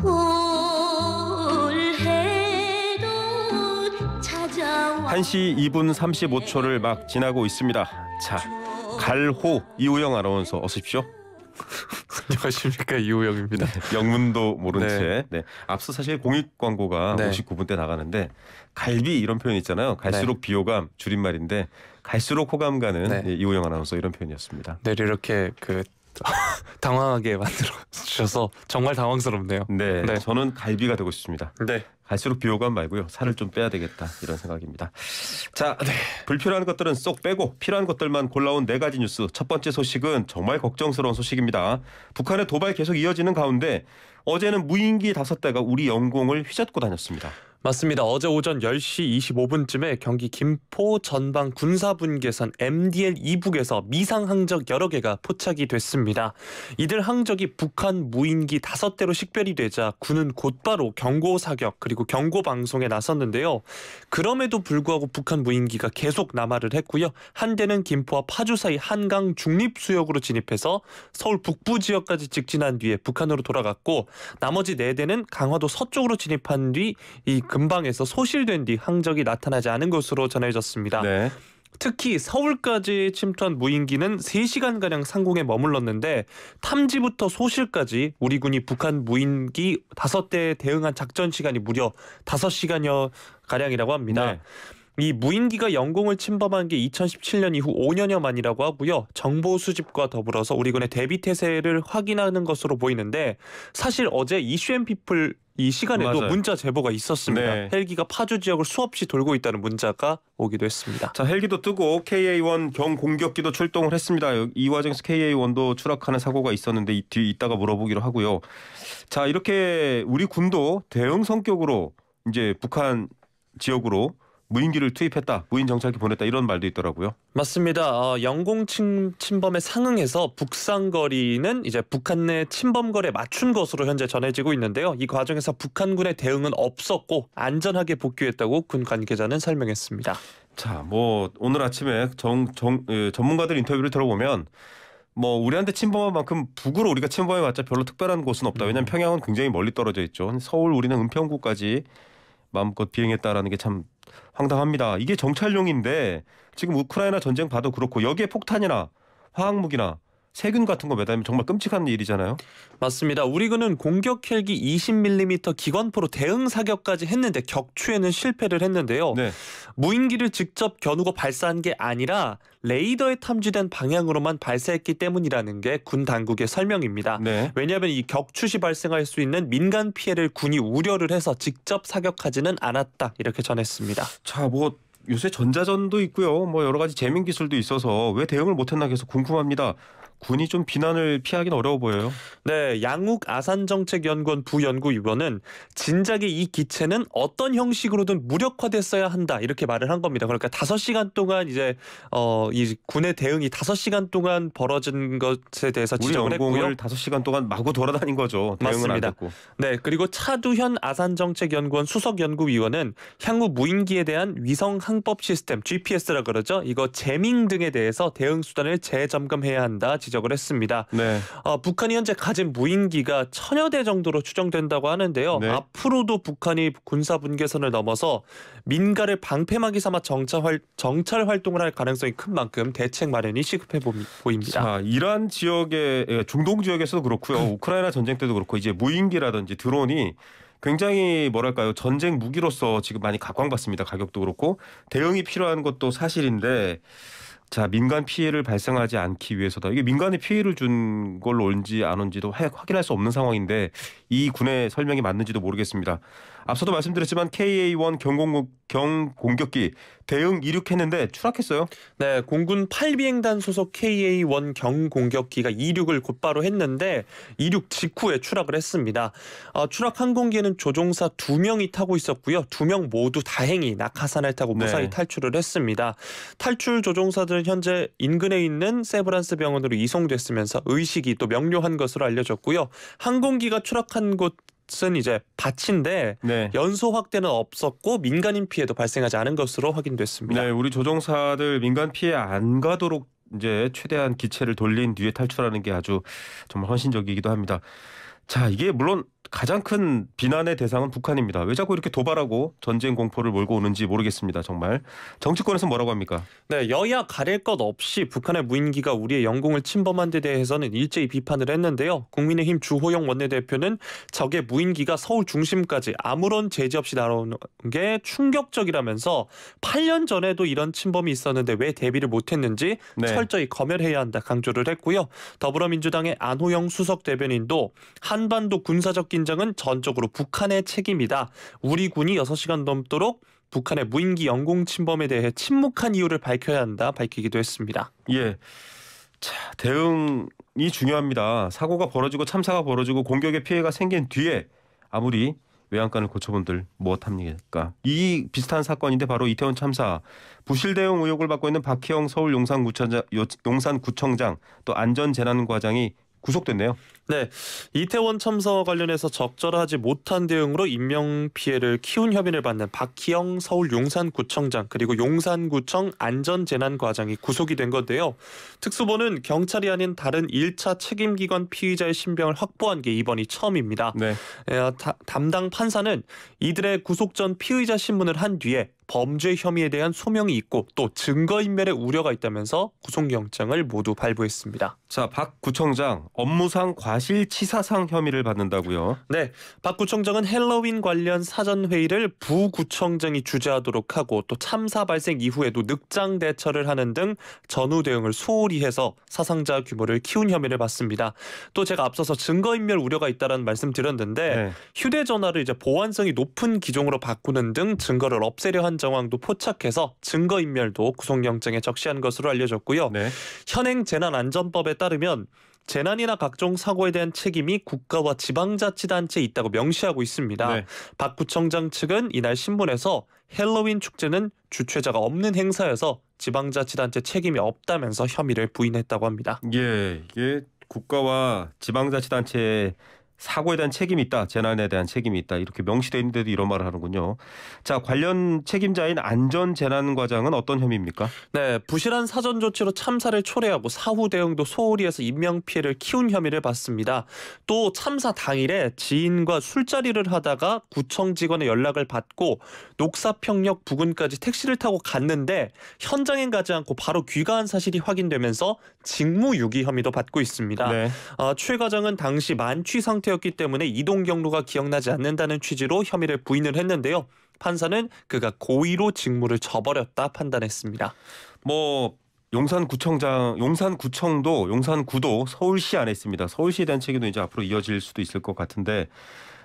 올해도 찾아와 1시 2분 35초를 막 지나고 있습니다. 자, 갈호 이우영 아나운서 어서 오십시오. 안녕하십니까, 이우영입니다. 영문도 모른 네. 채. 네. 앞서 사실 공익 광고가 네. 59분 때 나가는데 갈비 이런 표현 있잖아요. 갈수록 비호감 줄임말인데 갈수록 호감 가는 네. 이우영 아나운서 이런 표현이었습니다. 네, 이렇게 당황하게 만들어 주셔서 정말 당황스럽네요. 네, 네. 저는 갈비가 되고 싶습니다. 네. 갈수록 비호감 말고요. 살을 좀 빼야 되겠다 이런 생각입니다. 자, 불필요한 것들은 쏙 빼고 필요한 것들만 골라온 4가지 뉴스. 첫 번째 소식은 정말 걱정스러운 소식입니다. 북한의 도발 계속 이어지는 가운데 어제는 무인기 5대가 우리 영공을 휘젓고 다녔습니다. 맞습니다. 어제 오전 10시 25분쯤에 경기 김포 전방 군사분계선 MDL 이북에서 미상 항적 여러 개가 포착이 됐습니다. 이들 항적이 북한 무인기 5대로 식별이 되자 군은 곧바로 경고 사격 그리고 경고 방송에 나섰는데요. 그럼에도 불구하고 북한 무인기가 계속 남하를 했고요. 한 대는 김포와 파주 사이 한강 중립수역으로 진입해서 서울 북부 지역까지 직진한 뒤에 북한으로 돌아갔고 나머지 4대는 강화도 서쪽으로 진입한 뒤 이 근방에서 소실된 뒤 항적이 나타나지 않은 것으로 전해졌습니다. 네. 특히 서울까지 침투한 무인기는 3시간가량 상공에 머물렀는데 탐지부터 소실까지 우리 군이 북한 무인기 5대에 대응한 작전 시간이 무려 5시간여 가량이라고 합니다. 네. 이 무인기가 영공을 침범한 게 2017년 이후 5년여 만이라고 하고요. 정보 수집과 더불어서 우리 군의 대비 태세를 확인하는 것으로 보이는데 사실 어제 이슈앤피플 이 시간에도 맞아요. 문자 제보가 있었습니다. 네. 헬기가 파주 지역을 수없이 돌고 있다는 문자가 오기도 했습니다. 자, 헬기도 뜨고 KA-1 경공격기도 출동을 했습니다. 이 과정에서 KA-1도 추락하는 사고가 있었는데 뒤에 이따가 물어보기로 하고요. 자, 이렇게 우리 군도 대응 성격으로 이제 북한 지역으로 무인기를 투입했다, 무인 정찰기 보냈다 이런 말도 있더라고요. 맞습니다. 영공 침범에 상응해서 북상거리는 이제 북한 내 침범거리에 맞춘 것으로 현재 전해지고 있는데요. 이 과정에서 북한군의 대응은 없었고 안전하게 복귀했다고 군 관계자는 설명했습니다. 자, 뭐 오늘 아침에 전문가들 인터뷰를 들어보면 뭐 우리한테 침범한 만큼 북으로 우리가 침범해봤자 별로 특별한 곳은 없다. 왜냐하면 평양은 굉장히 멀리 떨어져 있죠. 서울 우리는 은평구까지 마음껏 비행했다라는 게 참 황당합니다. 이게 정찰용인데 지금 우크라이나 전쟁 봐도 그렇고 여기에 폭탄이나 화학무기나 세균 같은 거 매달리면 정말 끔찍한 일이잖아요. 맞습니다. 우리 군은 공격 헬기 20mm 기관포로 대응 사격까지 했는데 격추에는 실패를 했는데요. 네. 무인기를 직접 겨누고 발사한 게 아니라 레이더에 탐지된 방향으로만 발사했기 때문이라는 게 군 당국의 설명입니다. 네. 왜냐하면 이 격추 시 발생할 수 있는 민간 피해를 군이 우려를 해서 직접 사격하지는 않았다 이렇게 전했습니다. 자, 뭐 요새 전자전도 있고요. 뭐 여러 가지 재민 기술도 있어서 왜 대응을 못했나 계속 궁금합니다. 군이 좀 비난을 피하기는 어려워 보여요. 네, 양욱 아산정책연구원 부연구위원은 진작에 이 기체는 어떤 형식으로든 무력화됐어야 한다 이렇게 말을 한 겁니다. 그러니까 5시간 동안 이제 이 군의 대응이 5시간 동안 벌어진 것에 대해서 우리 지적을 했고요. 영공을 5시간 동안 마구 돌아다닌 거죠. 대응은 맞습니다. 안 됐고. 네, 그리고 차두현 아산정책연구원 수석연구위원은 향후 무인기에 대한 위성 항법 시스템 GPS라 그러죠. 이거 재밍 등에 대해서 대응 수단을 재점검해야 한다 지적을 했습니다. 네. 북한이 현재 가진 무인기가 1000여 대 정도로 추정된다고 하는데요. 네. 앞으로도 북한이 군사 분계선을 넘어서 민가를 방패막이 삼아 정찰 활동을 할 가능성이 큰 만큼 대책 마련이 시급해 보입니다. 자, 이란 지역의 중동 지역에서도 그렇고요. 우크라이나 전쟁 때도 그렇고 이제 무인기라든지 드론이 굉장히 뭐랄까요, 전쟁 무기로서 지금 많이 각광받습니다. 가격도 그렇고 대응이 필요한 것도 사실인데 자, 민간 피해를 발생하지 않기 위해서다. 이게 민간에 피해를 준 걸로 온지 안 온지도 확인할 수 없는 상황인데 이 군의 설명이 맞는지도 모르겠습니다. 앞서도 말씀드렸지만 KA-1 경공격기 대응 이륙했는데 추락했어요. 네, 공군 8비행단 소속 KA-1 경공격기가 이륙을 곧바로 했는데 이륙 직후에 추락을 했습니다. 추락 항공기에는 조종사 2명이 타고 있었고요. 2명 모두 다행히 낙하산을 타고 무사히 네. 탈출을 했습니다. 탈출 조종사들은 현재 인근에 있는 세브란스 병원으로 이송됐으면서 의식이 또 명료한 것으로 알려졌고요. 항공기가 추락한 곳은 이제 밭인데 네. 연소 확대는 없었고 민간인 피해도 발생하지 않은 것으로 확인됐습니다. 네, 우리 조종사들 민간 피해 안 가도록 이제 최대한 기체를 돌린 뒤에 탈출하는 게 아주 정말 헌신적이기도 합니다. 자, 이게 물론 가장 큰 비난의 대상은 북한입니다. 왜 자꾸 이렇게 도발하고 전쟁 공포를 몰고 오는지 모르겠습니다. 정말. 정치권에서 뭐라고 합니까? 네, 여야 가릴 것 없이 북한의 무인기가 우리의 영공을 침범한 데 대해서는 일제히 비판을 했는데요. 국민의힘 주호영 원내대표는 적의 무인기가 서울 중심까지 아무런 제재 없이 날아오는 게 충격적이라면서 8년 전에도 이런 침범이 있었는데 왜 대비를 못했는지 네. 철저히 검열해야 한다 강조를 했고요. 더불어민주당의 안호영 수석 대변인도 한반도 군사적 긴장은 전적으로 북한의 책임이다. 우리 군이 6시간 넘도록 북한의 무인기 영공 침범에 대해 침묵한 이유를 밝혀야 한다 밝히기도 했습니다. 예. 자, 대응이 중요합니다. 사고가 벌어지고 참사가 벌어지고 공격의 피해가 생긴 뒤에 아무리 외양간을 고쳐본들 무엇합니까? 이 비슷한 사건인데 바로 이태원 참사 부실 대응 의혹을 받고 있는 박희영 서울 용산구청장 또 안전재난과장이 구속됐네요. 네, 이태원 참사와 관련해서 적절하지 못한 대응으로 인명피해를 키운 혐의를 받는 박희영 서울 용산구청장 그리고 용산구청 안전재난과장이 구속이 된 건데요. 특수본은 경찰이 아닌 다른 1차 책임기관 피의자의 신병을 확보한 게 이번이 처음입니다. 네. 담당 판사는 이들의 구속 전 피의자 신문을 한 뒤에 범죄 혐의에 대한 소명이 있고 또 증거인멸의 우려가 있다면서 구속영장을 모두 발부했습니다. 자, 박 구청장 업무상 과실치사상 혐의를 받는다고요? 네, 박 구청장은 헬로윈 관련 사전회의를 부구청장이 주재하도록 하고 또 참사 발생 이후에도 늑장 대처를 하는 등 전후 대응을 소홀히 해서 사상자 규모를 키운 혐의를 받습니다. 또 제가 앞서서 증거인멸 우려가 있다는 말씀 드렸는데 네. 휴대전화를 이제 보안성이 높은 기종으로 바꾸는 등 증거를 없애려 한 정황도 포착해서 증거인멸도 구속영장에 적시한 것으로 알려졌고요. 네. 현행 재난안전법에 따르면 재난이나 각종 사고에 대한 책임이 국가와 지방자치단체에 있다고 명시하고 있습니다. 네. 박 구청장 측은 이날 신문에서 헬로윈 축제는 주최자가 없는 행사여서 지방자치단체 책임이 없다면서 혐의를 부인했다고 합니다. 예, 이게 국가와 지방자치단체의 사고에 대한 책임이 있다. 재난에 대한 책임이 있다. 이렇게 명시되어 있는데도 이런 말을 하는군요. 자, 관련 책임자인 안전재난과장은 어떤 혐의입니까? 네, 부실한 사전 조치로 참사를 초래하고 사후 대응도 소홀히 해서 인명피해를 키운 혐의를 받습니다. 또 참사 당일에 지인과 술자리를 하다가 구청 직원의 연락을 받고 녹사평역 부근까지 택시를 타고 갔는데 현장에 가지 않고 바로 귀가한 사실이 확인되면서 직무유기 혐의도 받고 있습니다. 네. 최 과장은 당시 만취 상태였기 때문에 이동 경로가 기억나지 않는다는 취지로 혐의를 부인을 했는데요. 판사는 그가 고의로 직무를 저버렸다 판단했습니다. 뭐 용산구청도 용산구도 서울시 안에 있습니다. 서울시에 대한 책임도 이제 앞으로 이어질 수도 있을 것 같은데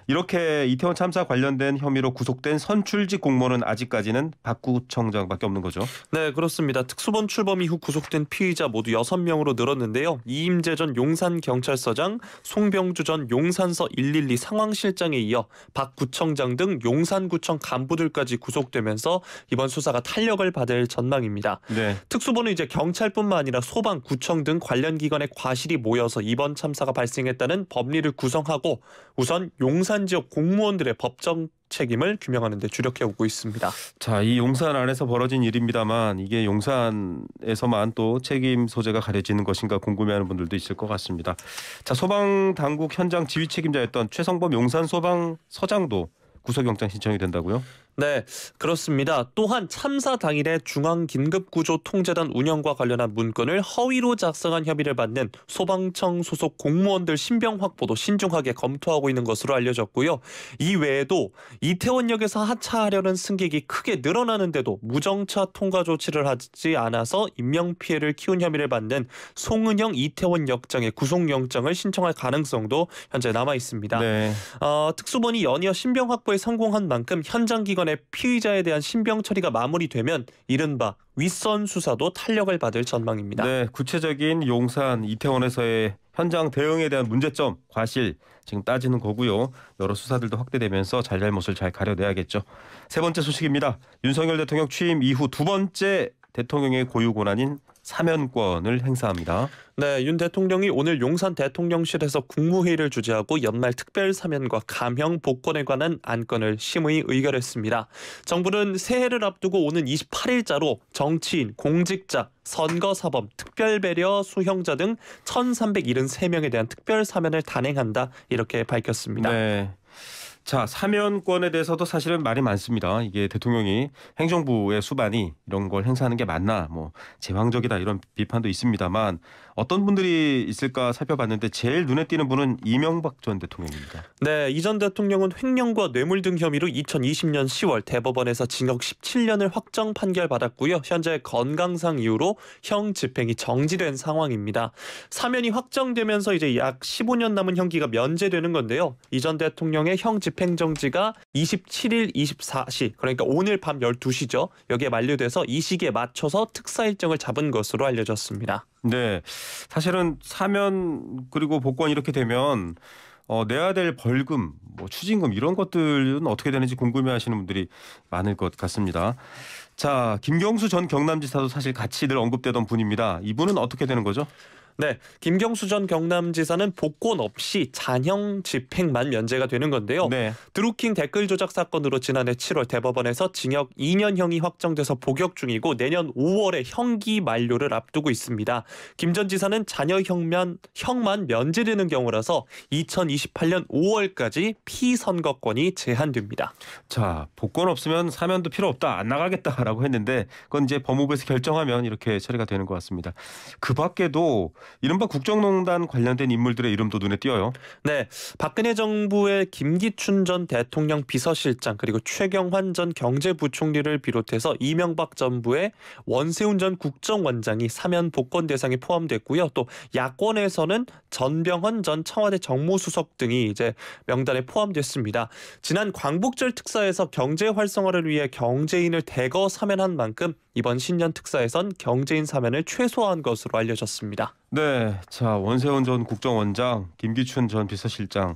이렇게 이태원 참사 관련된 혐의로 구속된 선출직 공무원은 아직까지는 박 구청장밖에 없는 거죠. 네, 그렇습니다. 특수본 출범 이후 구속된 피의자 모두 6명으로 늘었는데요. 이임재 전 용산경찰서장, 송병주 전 용산서 112 상황실장에 이어 박 구청장 등 용산구청 간부들까지 구속되면서 이번 수사가 탄력을 받을 전망입니다. 네. 특수본은 이제 경찰뿐만 아니라 소방, 구청 등 관련 기관의 과실이 모여서 이번 참사가 발생했다는 법리를 구성하고 우선 용산 지역 공무원들의 법적 책임을 규명하는 데 주력해오고 있습니다. 자, 이 용산 안에서 벌어진 일입니다만 이게 용산에서만 또 책임 소재가 가려지는 것인가 궁금해하는 분들도 있을 것 같습니다. 자, 소방당국 현장 지휘 책임자였던 최성범 용산소방서장도 구속영장 신청이 된다고요? 네, 그렇습니다. 또한 참사 당일에 중앙긴급구조통제단 운영과 관련한 문건을 허위로 작성한 혐의를 받는 소방청 소속 공무원들 신병 확보도 신중하게 검토하고 있는 것으로 알려졌고요. 이 외에도 이태원역에서 하차하려는 승객이 크게 늘어나는데도 무정차 통과 조치를 하지 않아서 인명피해를 키운 혐의를 받는 송은영 이태원역장의 구속영장을 신청할 가능성도 현재 남아 있습니다. 네. 특수본이 연이어 신병 확보에 성공한 만큼 현장 기관의 피의자에 대한 신병 처리가 마무리되면 이른바 윗선 수사도 탄력을 받을 전망입니다. 네, 구체적인 용산 이태원에서의 현장 대응에 대한 문제점, 과실 지금 따지는 거고요. 여러 수사들도 확대되면서 잘잘못을 잘 가려내야겠죠. 세 번째 소식입니다. 윤석열 대통령 취임 이후 두 번째 대통령의 고유 권한인 사면권을 행사합니다. 네, 윤 대통령이 오늘 용산 대통령실에서 국무회의를 주재하고 연말 특별 사면과 감형 복권에 관한 안건을 심의 의결했습니다. 정부는 새해를 앞두고 오는 28일자로 정치인, 공직자, 선거사범, 특별배려 수형자 등 1,373명에 대한 특별 사면을 단행한다 이렇게 밝혔습니다. 네. 자, 사면권에 대해서도 사실은 말이 많습니다. 이게 대통령이 행정부의 수반이 이런 걸 행사하는 게 맞나, 뭐 제왕적이다 이런 비판도 있습니다만 어떤 분들이 있을까 살펴봤는데 제일 눈에 띄는 분은 이명박 전 대통령입니다. 네, 이 전 대통령은 횡령과 뇌물 등 혐의로 2020년 10월 대법원에서 징역 17년을 확정 판결받았고요. 현재 건강상 이유로 형 집행이 정지된 상황입니다. 사면이 확정되면서 이제 약 15년 남은 형기가 면제되는 건데요. 이 전 대통령의 형 집행 정지가 27일 24시, 그러니까 오늘 밤 12시죠. 여기에 만료돼서 이 시기에 맞춰서 특사 일정을 잡은 것으로 알려졌습니다. 네, 사실은 사면 그리고 복권 이렇게 되면 내야 될 벌금, 뭐 추징금 이런 것들은 어떻게 되는지 궁금해하시는 분들이 많을 것 같습니다. 자, 김경수 전 경남지사도 사실 같이 늘 언급되던 분입니다. 이분은 어떻게 되는 거죠? 네, 김경수 전 경남지사는 복권 없이 잔형 집행만 면제가 되는 건데요. 네. 드루킹 댓글 조작 사건으로 지난해 7월 대법원에서 징역 2년형이 확정돼서 복역 중이고 내년 5월에 형기 만료를 앞두고 있습니다. 김 전 지사는 자녀 형만 면제되는 경우라서 2028년 5월까지 피선거권이 제한됩니다. 자, 복권 없으면 사면도 필요 없다, 안 나가겠다라고 했는데 그건 이제 법무부에서 결정하면 이렇게 처리가 되는 것 같습니다. 그 밖에도 이른바 국정농단 관련된 인물들의 이름도 눈에 띄어요. 네, 박근혜 정부의 김기춘 전 대통령 비서실장 그리고 최경환 전 경제부총리를 비롯해서 이명박 정부의 원세훈 전 국정원장이 사면 복권 대상에 포함됐고요. 또 야권에서는 전병헌 전 청와대 정무수석 등이 이제 명단에 포함됐습니다. 지난 광복절 특사에서 경제 활성화를 위해 경제인을 대거 사면한 만큼 이번 신년 특사에선 경제인 사면을 최소화한 것으로 알려졌습니다. 네, 자, 원세훈 전 국정원장, 김기춘 전 비서실장,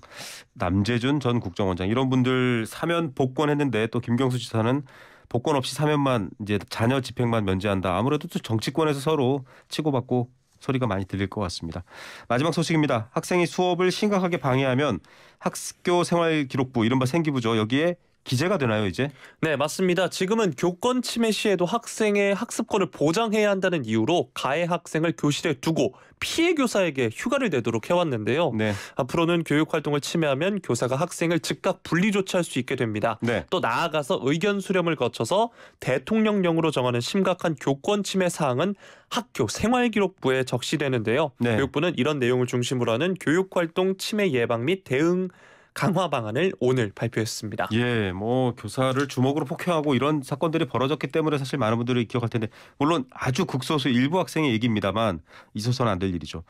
남재준 전 국정원장 이런 분들 사면 복권했는데 또 김경수 지사는 복권 없이 사면만 이제 자녀 집행만 면제한다. 아무래도 또 정치권에서 서로 치고받고 소리가 많이 들릴 것 같습니다. 마지막 소식입니다. 학생이 수업을 심각하게 방해하면 학교 생활기록부 이른바 생기부죠. 여기에 기재가 되나요, 이제? 네, 맞습니다. 지금은 교권 침해 시에도 학생의 학습권을 보장해야 한다는 이유로 가해 학생을 교실에 두고 피해 교사에게 휴가를 내도록 해왔는데요. 네. 앞으로는 교육 활동을 침해하면 교사가 학생을 즉각 분리 조치할 수 있게 됩니다. 네. 또 나아가서 의견 수렴을 거쳐서 대통령령으로 정하는 심각한 교권 침해 사항은 학교 생활기록부에 적시되는데요. 네. 교육부는 이런 내용을 중심으로 하는 교육활동 침해 예방 및 대응 강화 방안을 오늘 발표했습니다. 예, 뭐 교사를 주먹으로 폭행하고 이런 사건들이 벌어졌기 때문에 사실 많은 분들이 기억할 텐데 물론 아주 극소수 일부 학생의 얘기입니다만 있어서는 안 될 일이죠.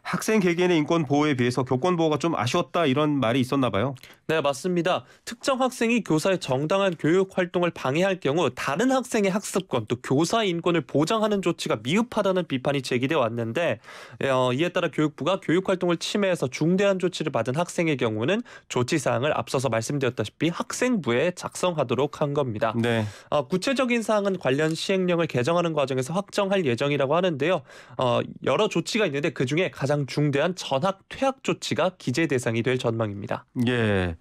학생 개개인의 인권 보호에 비해서 교권 보호가 좀 아쉬웠다 이런 말이 있었나 봐요. 네, 맞습니다. 특정 학생이 교사의 정당한 교육 활동을 방해할 경우 다른 학생의 학습권 또 교사의 인권을 보장하는 조치가 미흡하다는 비판이 제기돼 왔는데 이에 따라 교육부가 교육 활동을 침해해서 중대한 조치를 받은 학생의 경우는 조치 사항을 앞서서 말씀드렸다시피 학생부에 작성하도록 한 겁니다. 네. 구체적인 사항은 관련 시행령을 개정하는 과정에서 확정할 예정이라고 하는데요. 여러 조치가 있는데 그중에 가장 중대한 전학 퇴학 조치가 기재 대상이 될 전망입니다. 예.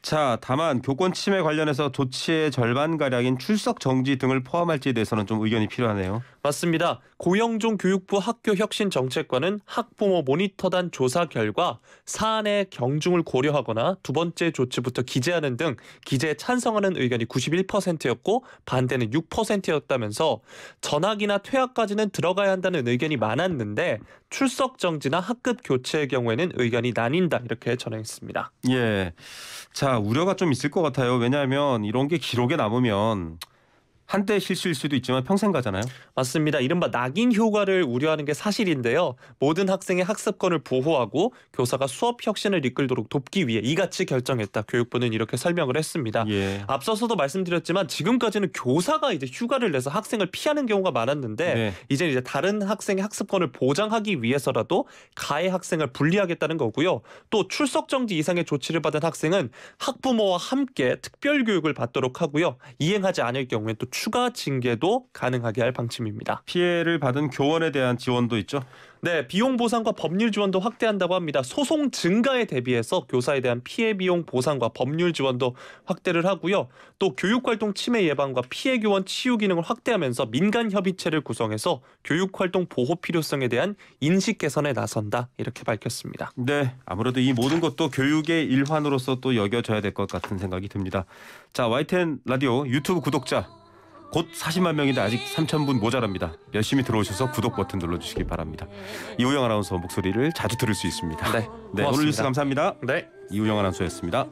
자, 다만 교권 침해 관련해서 조치의 절반가량인 출석 정지 등을 포함할지에 대해서는 좀 의견이 필요하네요. 맞습니다. 고영종 교육부 학교혁신정책관은 학부모 모니터단 조사 결과 사안의 경중을 고려하거나 두 번째 조치부터 기재하는 등 기재에 찬성하는 의견이 91%였고 반대는 6%였다면서 전학이나 퇴학까지는 들어가야 한다는 의견이 많았는데 출석 정지나 학급 교체의 경우에는 의견이 나뉜다 이렇게 전했습니다. 예. 자, 우려가 좀 있을 것 같아요. 왜냐하면 이런 게 기록에 남으면 한때 실수일 수도 있지만 평생 가잖아요. 맞습니다. 이른바 낙인 효과를 우려하는 게 사실인데요. 모든 학생의 학습권을 보호하고 교사가 수업 혁신을 이끌도록 돕기 위해 이같이 결정했다. 교육부는 이렇게 설명을 했습니다. 예. 앞서서도 말씀드렸지만 지금까지는 교사가 이제 휴가를 내서 학생을 피하는 경우가 많았는데 네. 이제 다른 학생의 학습권을 보장하기 위해서라도 가해 학생을 분리하겠다는 거고요. 또 출석 정지 이상의 조치를 받은 학생은 학부모와 함께 특별 교육을 받도록 하고요. 이행하지 않을 경우에 또 추가 징계도 가능하게 할 방침입니다. 피해를 받은 교원에 대한 지원도 있죠. 네, 비용 보상과 법률 지원도 확대한다고 합니다. 소송 증가에 대비해서 교사에 대한 피해 비용 보상과 법률 지원도 확대를 하고요. 또 교육활동 침해 예방과 피해 교원 치유 기능을 확대하면서 민간 협의체를 구성해서 교육활동 보호 필요성에 대한 인식 개선에 나선다 이렇게 밝혔습니다. 네, 아무래도 이 모든 것도 교육의 일환으로서 또 여겨져야 될 것 같은 생각이 듭니다. 자, YTN 라디오 유튜브 구독자 곧 40만 명인데 아직 3,000분 모자랍니다. 열심히 들어오셔서 구독 버튼 눌러주시기 바랍니다. 이우영 아나운서 목소리를 자주 들을 수 있습니다. 네, 오늘 뉴스 감사합니다. 네. 이우영 아나운서였습니다.